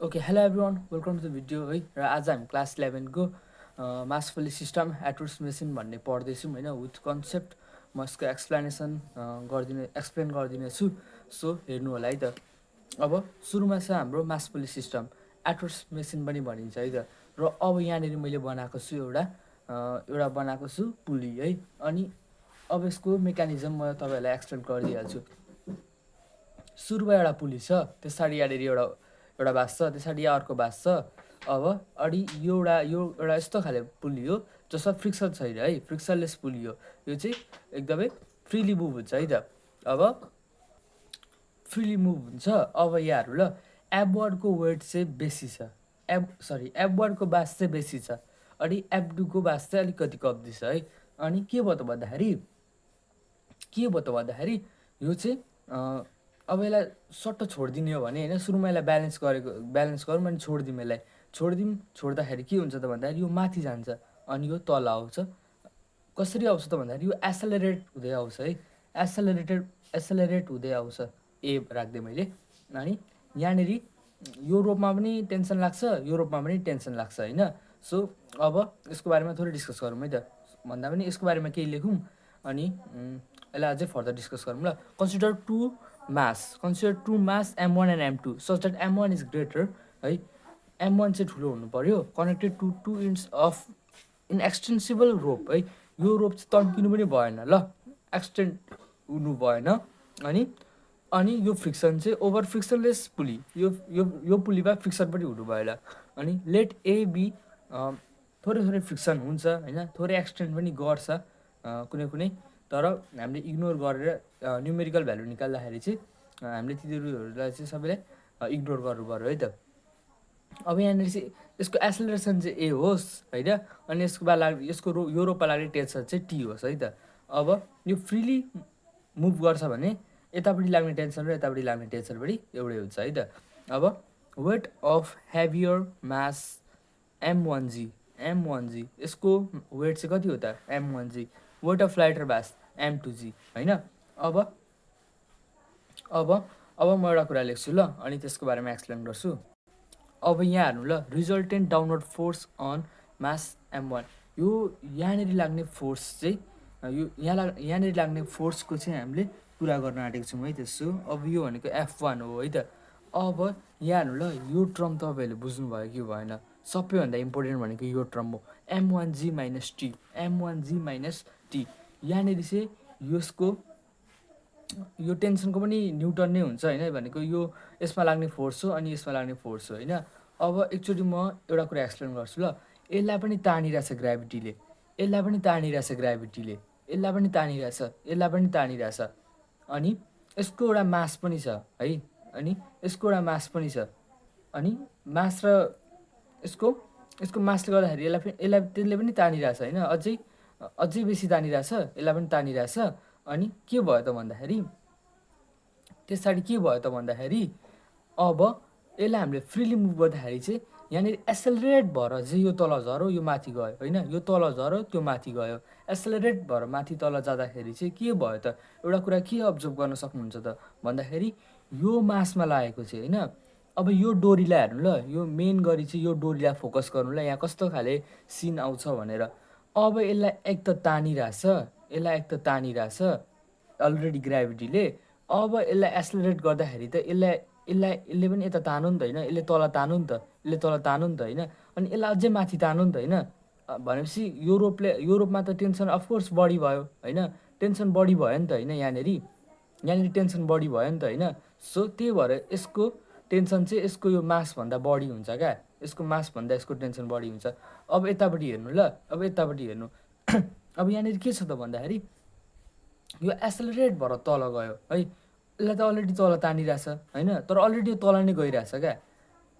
Okay hello everyone welcome to the video है र आज हामी क्लास 11 को मास पुली सिस्टम एप्रोक्सिमेसन भन्ने पढ्दैछौँ होइन विथ कन्सेप्ट म यसको एक्सप्लेन गरिदिनेछु सो हेर्नु होला है त। अब सुरुमा छ हाम्रो मास पुली सिस्टम एप्रोक्सिमेसन पनि भनिन्छ है त। र अब यहाँनिर मैले बनाएको छु एउटा बनाएको छु पुली है। अनि अब यसको मेकानिजम म तपाईँहरूलाई एक्सप्लेन गरिदिइहाल्छु। सुरुमा एउटा पुली छ, त्यसरी यहाँनिर एउटा बास छ, त्यसरी यहाँ अर्को बास छ। अब अनि यो एउटा यस्तो खाले पुली हो जसमा फ्रिक्सन छैन है, फ्रिक्सनलेस पुली हो। यो चाहिँ एकदमै फ्रिली मुभ हुन्छ है त। अब फ्रिली मुभ हुन्छ। अब यहाँहरू ल एफ1को वेट चाहिँ बेसी छ, एफ1को बास चाहिँ बेसी छ, अनि एफ2को बास चाहिँ अलिकति कम्ती छ है। अनि के भयो त भन्दाखेरि यो चाहिँ अब यसलाई सट्ट छोडिदिने हो भने होइन, सुरुमा यसलाई ब्यालेन्स गरौँ अनि छोडिदिउँ। यसलाई छोड्दाखेरि के हुन्छ त भन्दाखेरि यो माथि जान्छ अनि यो तल आउँछ। कसरी आउँछ त भन्दाखेरि यो एसेलरेट हुँदै आउँछ है, एसेलरेट हुँदै आउँछ ए राख्दै मैले। अनि यहाँनिर यो रोपमा पनि टेन्सन लाग्छ, यो रोपमा पनि टेन्सन लाग्छ होइन। सो अब यसको बारेमा थोरै डिस्कस गरौँ है त, भन्दा पनि यसको बारेमा केही लेखौँ अनि यसलाई अझै फर्दर डिस्कस गरौँ ल। Consider two mass M1 and M2 such that M1 is greater है। M1 चाहिँ ठुलो हुनु पऱ्यो, connected to 2 inch of inextensible rope है। यो रोप चाहिँ तन्किनु पनि भएन ल, एक्सटेन्ड हुनु भएन। अनि यो फ्रिक्सन चाहिँ ओभर फ्रिक्सनलेस पुली, यो पुलीमा फ्रिक्सन पनि हुनु भएन। अनि लेट ए बी थोरै फ्रिक्सन हुन्छ होइन, थोरै एक्सटेन्ड पनि गर्छ कुनै, तर हामीले इग्नोर गरेर न्युमेरिकल भ्यालु निकाल्दाखेरि चाहिँ हामीले तिनीहरूलाई चाहिँ सबैलाई इग्नोर गर्नु पऱ्यो है त। अब यहाँनिर चाहिँ यसको एसेलरेसन चाहिँ ए होस् होइन, अनि यसको यो रोपमा लाग्ने टेन्सन चाहिँ टी होस् है त। अब यो फ्रिली मुभ गर्छ भने यतापट्टि लाग्ने टेन्सन र यतापट्टि लाग्ने टेन्सन पनि एउटै हुन्छ है त। अब weight of heavier mass M1G, यसको वेट चाहिँ कति हो त M1G। Weight of lighter mass M2G होइन। अब म एउटा कुरा लेख्छु ल, अनि त्यसको बारेमा एक्सप्लेन गर्छु। अब यहाँ हेर्नु ल, resultant downward force on mass M1, यो यहाँनिर लाग्ने फोर्स चाहिँ यहाँनिर लाग्ने फोर्सको चाहिँ हामीले कुरा गर्न आँटेको छौँ है त। सो अब यो भनेको F1 हो है त। अब यहाँ हेर्नु ल, यो टर्म तपाईँहरूले बुझ्नुभयो कि भएन, सबैभन्दा इम्पोर्टेन्ट भनेको यो टर्म हो M1G माइनस टी। यहाँनिर चाहिँ यो टेन्सनको पनि न्युटन नै हुन्छ होइन, भनेको यो यसमा लाग्ने फोर्स हो अनि यसमा लाग्ने फोर्स हो होइन। अब एकचोटि म एउटा कुरा एक्सप्लेन गर्छु ल। यसलाई पनि तानिरहेछ ग्राभिटीले, यसलाई पनि तानिरहेछ अनि यसको एउटा मास पनि छ है, अनि मास र यसको मासले गर्दाखेरि त्यसले पनि तानिरहेछ होइन, अझै बेसी तानिरहेछ, यसलाई पनि तानिरहेछ। अनि के भयो त भन्दाखेरि अब यसलाई हामीले फ्रिली मुभ गर्दाखेरि चाहिँ यहाँनिर एसेलरेट भएर चाहिँ यो तल झऱ्यो यो माथि गयो होइन, यो तल झऱ्यो त्यो माथि गयो। एसेलरेट भएर माथि तल जाँदाखेरि चाहिँ के भयो त, एउटा कुरा के अब्जर्भ गर्न सक्नुहुन्छ त भन्दाखेरि यो मासमा लागेको चाहिँ होइन। अब यो डोरीलाई हेर्नु ल, यो मेन गरी चाहिँ यो डोरीलाई फोकस गर्नु ल, यहाँ कस्तो खाले सिन आउँछ भनेर। अब यसलाई एक त तानिरहेछ अलरेडी ग्राभिटीले। अब यसलाई एसेलरेट गर्दाखेरि त यसले पनि यता तानु नि त होइन, यसले तल तानु नि त होइन, अनि यसलाई अझै माथि तानु नि त होइन। भनेपछि यो रोपमा त टेन्सन अफकोर्स बढी भयो होइन, टेन्सन बढी भयो नि त होइन, यहाँनिर टेन्सन बढी भयो नि त होइन। सो त्यही भएर यसको टेन्सन चाहिँ यसको यो मासभन्दा बढी हुन्छ क्या, यसको मासभन्दा यसको टेन्सन बढी हुन्छ। अब यतापट्टि हेर्नु ल, अब यहाँनिर के छ त भन्दाखेरि यो एसेलरेट भएर तल गयो है, यसलाई त अलरेडी तल तानिरहेछ होइन, तर अलरेडी यो तल नै गइरहेछ क्या,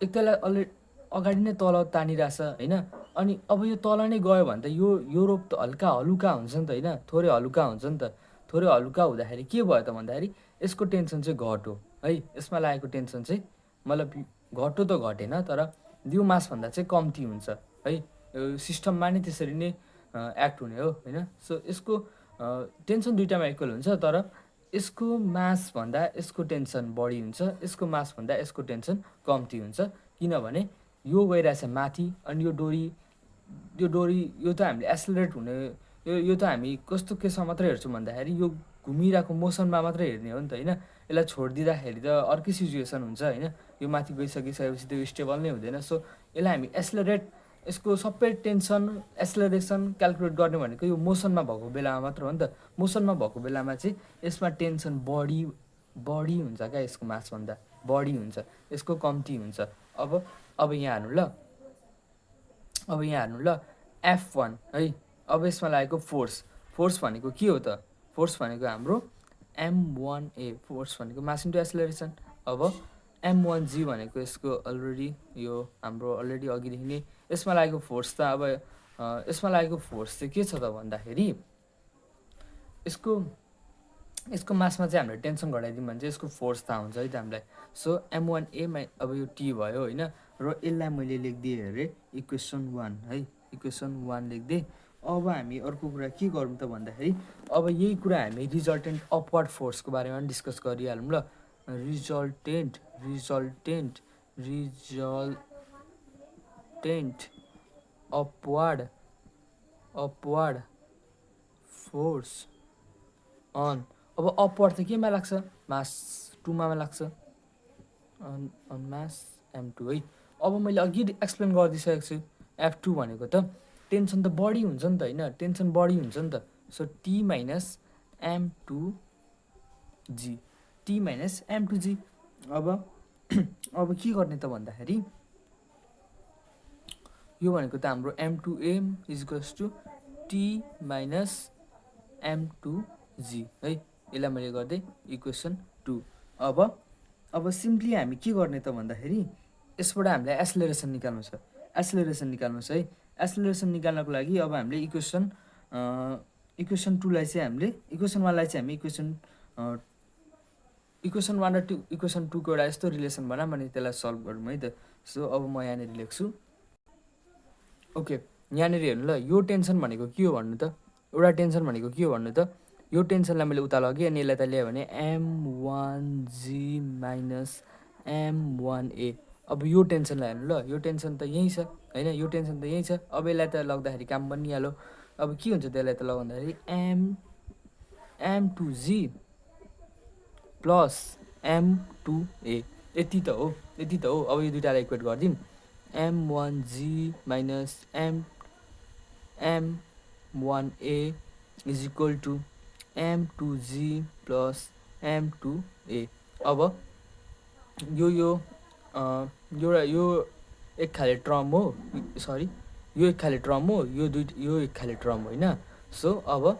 एक त यसलाई अगाडि नै तल तानिरहेछ होइन। अनि अब यो तल नै गयो भने त यो रोप त हलुका हुन्छ नि त होइन, थोरै हलुका हुन्छ नि त। थोरै हलुका हुँदाखेरि के भयो त भन्दाखेरि यसको टेन्सन चाहिँ घट्यो है, यसमा लागेको टेन्सन चाहिँ मतलब घट्यो त घटेन, तर यो मासभन्दा चाहिँ कम्ती हुन्छ है। सिस्टममा नै त्यसरी नै एक्ट हुने हो होइन। सो यसको टेन्सन दुइटामा इक्वल हुन्छ, तर यसको मासभन्दा यसको टेन्सन बढी हुन्छ, यसको मासभन्दा यसको टेन्सन कम्ती हुन्छ। किनभने यो गइरहेछ माथि अनि यो डोरी यो त हामीले एसलरेट हुने यो त हामी कस्तो केसमा मात्रै हेर्छौँ भन्दाखेरि यो घुमिरहेको मोसनमा मात्रै हेर्ने हो नि त होइन। यसलाई छोडिदिँदाखेरि त अर्कै सिचुएसन हुन्छ होइन। यो माथि गइसकिसकेपछि त्यो स्टेबल नै हुँदैन। सो यसलाई हामी यसको सबै टेन्सन एसलरेसन क्यालकुलेट गर्ने भनेको यो मोसनमा भएको बेलामा मात्र हो नि त। मोसनमा भएको बेलामा चाहिँ यसमा टेन्सन बढी हुन्छ क्या, यसको मासभन्दा बढी हुन्छ, यसको कम्ती हुन्छ। अब यहाँ हेर्नु ल F1 है। अब यसमा लागेको फोर्स भनेको के हो त? फोर्स भनेको हाम्रो M1A, फोर्स भनेको मास इन्टु एसलरेसन। अब M1G भनेको यसको अलरेडी यो हाम्रो अलरेडी अघिदेखि नै यसमा लागेको फोर्स त अब यसमा लागेको फोर्स चाहिँ के छ त भन्दाखेरि यसको मासमा चाहिँ हामीले टेन्सन घटाइदिउँ भने चाहिँ यसको फोर्स थाहा हुन्छ है त हामीलाई। सो M1A अब यो T भयो होइन। र यसलाई मैले लेखिदिएँ अरे इक्वेसन 1 है, इक्वेसन 1 लेखिदिएँ। अब हामी अर्को कुरा के गरौँ त भन्दाखेरि अब यही कुरा हामी रिजल्टेन्ट अपवर्ड फोर्सको बारेमा पनि डिस्कस गरिहालौँ ल। Resultant upward force on. अब अपवर्ड चाहिँ केमा लाग्छ? मास 2मा लाग्छ, अन मास M2 है। अब मैले अघि एक्सप्लेन गरिदिइसकेको छु। F2 भनेको त टेन्सन त बढी हुन्छ नि त होइन, टेन्सन बढी हुन्छ नि त। So T minus M2G। अब के गर्ने त भन्दाखेरि यो भनेको त हाम्रो M2A equals to T minus M2G है। यसलाई मैले गर्दै इक्वेसन 2। अब सिम्पली हामी के गर्ने त भन्दाखेरि यसबाट हामीलाई एसलरेसन निकाल्नु छ। एसलरेसन निकाल्नुहोस् है। एसलरेसन निकाल्नको लागि अब हामीले इक्वेसन 2लाई चाहिँ हामीले इक्वेसन 1लाई चाहिँ हामी इक्वेसन 1 र इक्वेसन 2को एउटा यस्तो रिलेसन बनाऊँ अनि त्यसलाई सल्भ गरौँ है त। सो अब म यहाँनिर लेख्छु। ओके, यहाँनिर हेर्नु ल, यो टेन्सन भनेको के हो भन्नु त? एउटा टेन्सन भनेको के हो भन्नु त? यो टेन्सनलाई मैले उता लगेँ अनि यसलाई त ल्याएँ भने M1G माइनस M1A। अब यो टेन्सनलाई हेर्नु ल, यो टेन्सन त यहीँ छ होइन, यो टेन्सन त यहीँ छ। अब यसलाई त लग्दाखेरि काम बनिहाल्यो। अब के हुन्छ त्यसलाई त लगाउँदाखेरि M2G प्लस M2A, यति त हो। अब यो दुइटालाई इक्वेट गरिदिउँ। M1G minus M1A is equal to M2G plus M2A। अब यो एक खाले ट्रम हो, सरी यो एक खाले ट्रम हो, यो एक खाले ट्रम होइन। सो अब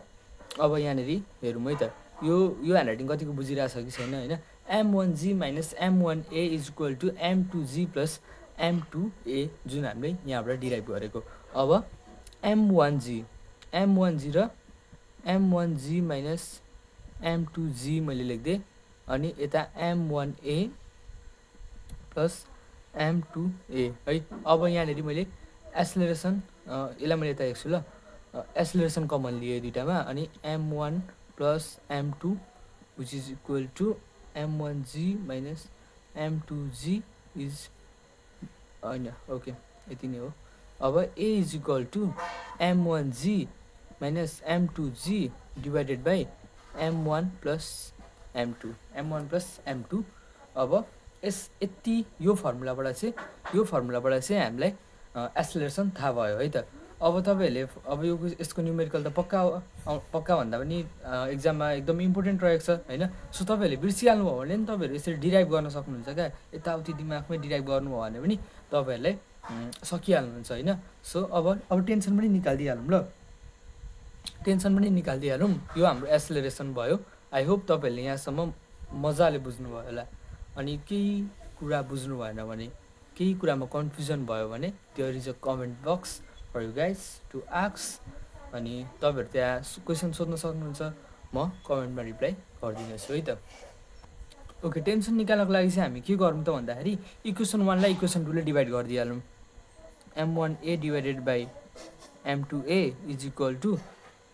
यहाँनिर हेरौँ है त, यो ह्यान्डराइटिङ कतिको बुझिरहेछ कि छैन होइन। M1G minus M1A is equal to M2G plus M2A जुन हामीले यहाँबाट डिराइभ गरेको। अब M1G र M1G माइनस M2G मैले लेख्दिएँ अनि यता M1A प्लस M2A है। अब यहाँनिर मैले एसलरेसन यसलाई मैले यता लेख्छु ल। एसलरेसन कमन लिएँ दुइटामा अनि M1 plus M2 which is equal to M1G minus M2G is होइन, ओके यति नै हो। अब A is equal to M1G minus M2G divided by M1 plus M2। अब यति यो फर्मुलाबाट चाहिँ हामीलाई एसलरेसन थाहा भयो है त। अब तपाईँहरूले अब यसको न्युमेरिकल त पक्का भन्दा पनि एक्जाममा एकदम इम्पोर्टेन्ट रहेको छ होइन। सो तपाईँहरूले बिर्सिहाल्नु भयो भने नि तपाईँहरू यसरी डिराइभ गर्न सक्नुहुन्छ क्या। यताउति दिमागमै डिराइभ गर्नुभयो भने पनि तपाईँहरूलाई सकिहाल्नुहुन्छ होइन। सो अब टेन्सन पनि निकालिदिइहालौँ ल, यो हाम्रो एसलरेसन भयो। आई होप तपाईँहरूले यहाँसम्म मजाले बुझ्नुभयो होला। अनि केही कुरा बुझ्नु भएन भने, केही कुरामा कन्फ्युजन भयो भने there is a comment box for you guys to ask. अनि तपाईँहरू त्यहाँ क्वेसन सोध्न सक्नुहुन्छ, म कमेन्टमा रिप्लाई गरिदिनेछु है त। ओके, टेन्सन निकाल्नको लागि चाहिँ हामी के गरौँ त भन्दाखेरि इक्वेसन 1लाई इक्वेसन 2ले डिभाइड गरिदिइहालौँ। M1A divided by M2A is equal to,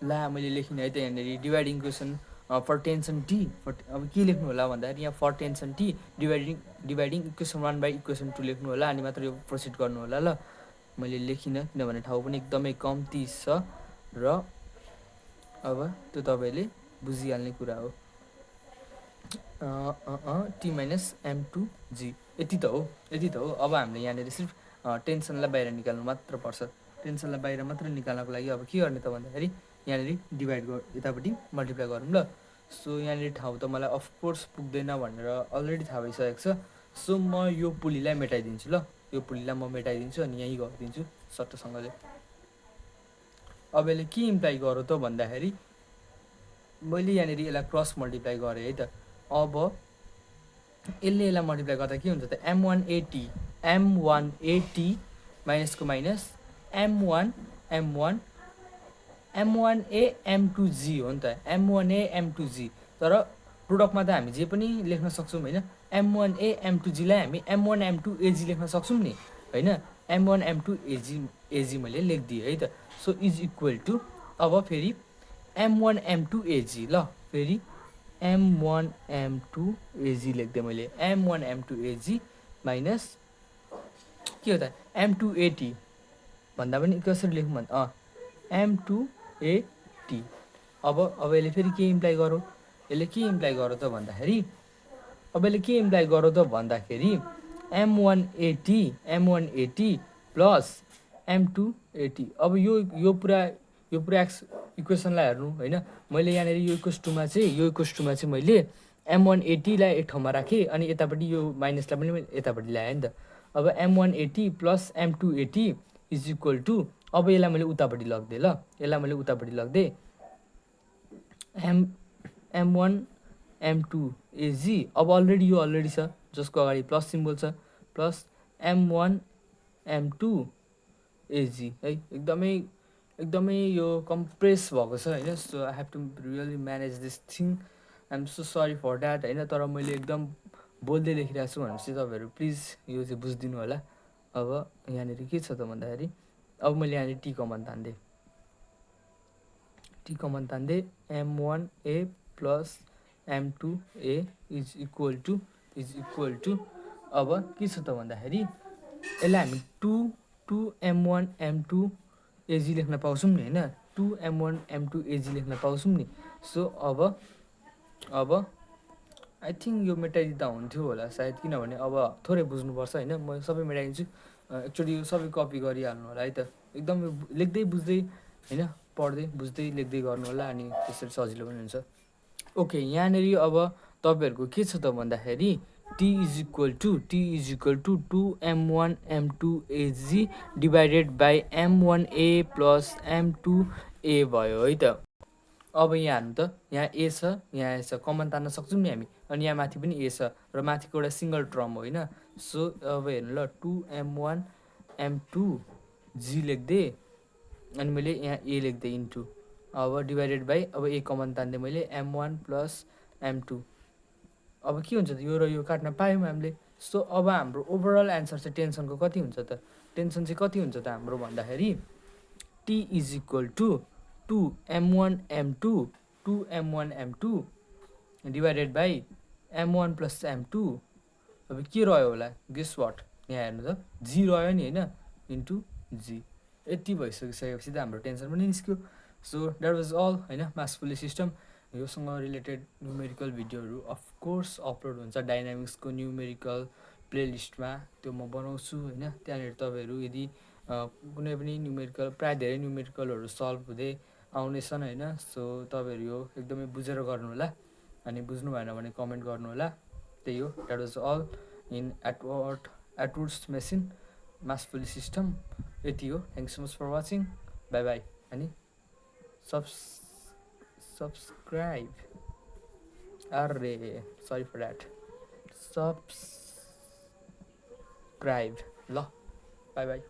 ला मैले लेखिनँ है त यहाँनिर dividing equation for tension T अब के लेख्नु होला भन्दाखेरि यहाँ for tension T dividing equation 1 by equation 2 लेख्नु होला अनि मात्र यो प्रोसिड गर्नु होला ल। मैले लेखिनँ किनभने ठाउँ पनि एकदमै कम्ती छ र अब त्यो तपाईँले बुझिहाल्ने कुरा हो। टी माइनस m2g यति त हो अब हामीले यहाँनिर सिर्फ टेन्सनलाई बाहिर निकाल्नु मात्र पर्छ। टेन्सनलाई बाहिर मात्र निकाल्नको लागि अब के गर्ने त भन्दाखेरि यहाँनिर डिभाइड यतापट्टि मल्टिप्लाई गरौँ ल। सो यहाँनिर ठाउँ त मलाई अफकोर्स पुग्दैन भनेर अलरेडी थाहा भइसकेको छ। सो म यो पुलीलाई मेटाइदिन्छु ल, यो पुलीलाई म मेटाइदिन्छु अनि यहीँ गरिदिन्छु सट्टसँगले। अब यसले के इम्प्लाई गरौँ त भन्दाखेरि मैले यहाँनिर यसलाई क्रस मल्टिप्लाई गरेँ है त। अब यसलाई मल्टिप्लाई गर्दा के हुन्छ त m1a माइनसको माइनस m1a m2g हो नि त, m1a m2g। तर प्रोडक्टमा त हामी जे पनि लेख्न सक्छौँ होइन। m1a m2g लाई हामी m1 m2ag लेख्न सक्छौँ नि होइन। m1 m2ag मैले लेखिदिएँ है त। सो इज इक्वल टु अब फेरि m1 m2ag ल, फेरि m1 m2ag लेख्दिएँ मैले, m1 m2ag माइनस के हो त m2at भन्दा पनि कसरी लेखौँ भन्दा m2at। अब यसले फेरि के इम्प्लाई गरौँ, यसले के इम्प्लाई गरौँ त भन्दाखेरि m1at प्लस m2at। अब यो पुरा इक्वेसनलाई हेर्नु होइन। मैले यहाँनिर यो इक्वेस टूमा चाहिँ मैले m1at लाई एक ठाउँमा राखेँ अनि यतापट्टि यो माइनसलाई पनि यतापट्टि ल्याएँ नि त। अब m1at plus m2at is equal to अब यसलाई मैले उतापट्टि लगिदिएँ ल, यसलाई मैले उतापट्टि लगिदिएँ m1 m2ag। अब अलरेडी छ जसको अगाडि प्लस सिम्बल छ, प्लस m1 m2ag है। एकदमै यो कम्प्रेस भएको छ होइन। So I have to really manage this thing, I am so sorry for that होइन। तर मैले एकदम बोल्दै लेखिरहेको छु भनेपछि तपाईँहरू प्लिज यो चाहिँ बुझिदिनु होला। अब यहाँनिर के छ त भन्दाखेरि अब मैले यहाँनिर टी कमन तान्दै m1a plus m2a is equal to अब के छ त भन्दाखेरि यसलाई हामी 2m1 m2ag लेख्न पाउँछौँ नि होइन, 2m1 m2ag लेख्न पाउँछौँ नि। सो अब आई थिङ्क यो मेटाइदिँदा हुन्थ्यो होला सायद, किनभने अब थोरै बुझ्नुपर्छ होइन। म सबै मेटाइदिन्छु, एक्चुअली यो सबै कपी गरिहाल्नु होला है त। एकदम लेख्दै बुझ्दै होइन, पढ्दै बुझ्दै लेख्दै गर्नु होला अनि त्यसरी सजिलो पनि हुन्छ। ओके, यहाँनिर अब तपाईँहरूको के छ त भन्दाखेरि t is equal to 2m1 m2ag divided by m1a plus m2a भयो है त। अब यहाँ हेर्नु त, यहाँ ए छ यहाँ ए छ, कमन तान्न सक्छौँ नि हामी। अनि यहाँ माथि पनि ए छ र माथिको एउटा सिङ्गल टर्म होइन। सो अब हेर्नु ल, 2m1 m2g लेख्दै अनि मैले यहाँ ए लेख्दै इन्टु अब डिभाइडेड बाई अब ए कमन तान्दै मैले m1 प्लस m2। अब के हुन्छ त यो र यो काट्न पायौँ हामीले। सो अब हाम्रो ओभरअल एन्सर चाहिँ टेन्सनको कति हुन्छ त, टेन्सन चाहिँ कति हुन्छ त हाम्रो भन्दाखेरि T is equal to 2m1 m2 divided by m1 plus m2। अब के रह्यो होला गेस वाट, यहाँ हेर्नु त जी रह्यो नि होइन, इन्टु जी। यति भइसकिसकेपछि त हाम्रो टेन्सन पनि निस्क्यो। सो द्याट वाज अल होइन, मास पुली सिस्टम। योसँग रिलेटेड न्युमेरिकल भिडियोहरू अफकोर्स अपलोड हुन्छ डाइनामिक्सको न्युमेरिकल प्लेलिस्टमा, त्यो म बनाउँछु होइन। त्यहाँनिर तपाईँहरू यदि कुनै पनि न्युमेरिकल, प्रायः धेरै न्युमेरिकलहरू सल्भ हुँदै आउनेछन् होइन। सो तपाईँहरू यो एकदमै बुझेर गर्नु होला अनि बुझ्नु भएन भने कमेन्ट गर्नु होला। त्यही हो, that was all in Edwards machine mass pulley system. यति हो, thank so much for watching, bye bye. अनि सब्सक्राइब, अरे सरी फर द्याट, सब्सक्राइब ल, बाई बाई।